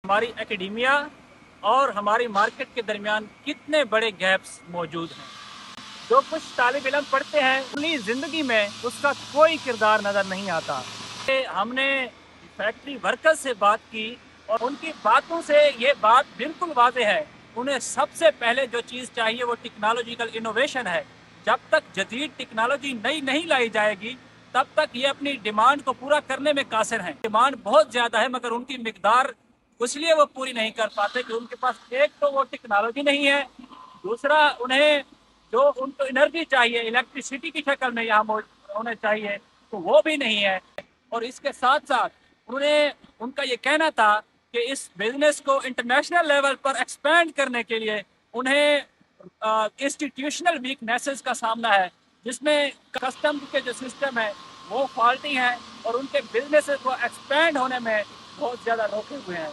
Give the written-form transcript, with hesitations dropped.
हमारी एकेडेमिया और हमारी मार्केट के दरमियान कितने बड़े गैप्स मौजूद हैं। जो कुछ तालिब इल्म पढ़ते हैं अपनी ज़िंदगी में उसका कोई किरदार नज़र नहीं आता। हमने फैक्ट्री वर्कर्स से बात की और उनकी बातों से ये बात बिल्कुल वाज़ेह है, उन्हें सबसे पहले जो चीज़ चाहिए वो टेक्नोलॉजिकल इनोवेशन है। जब तक जदीद टेक्नोलॉजी नई नहीं लाई जाएगी तब तक ये अपनी डिमांड को पूरा करने में कासिर हैं। डिमांड बहुत ज़्यादा है मगर उनकी मिकदार इसलिए वो पूरी नहीं कर पाते कि उनके पास एक तो वो टेक्नोलॉजी नहीं है, दूसरा उन्हें जो उनको एनर्जी चाहिए इलेक्ट्रिसिटी की शक्ल में यहाँ होने चाहिए तो वो भी नहीं है। और इसके साथ साथ उन्हें उनका ये कहना था कि इस बिजनेस को इंटरनेशनल लेवल पर एक्सपेंड करने के लिए उन्हें इंस्टीट्यूशनल वीकनेसेस का सामना है, जिसमें कस्टम के जो सिस्टम है वो फॉल्टी है और उनके बिजनेस को एक्सपेंड होने में बहुत ज़्यादा रोके हुए हैं।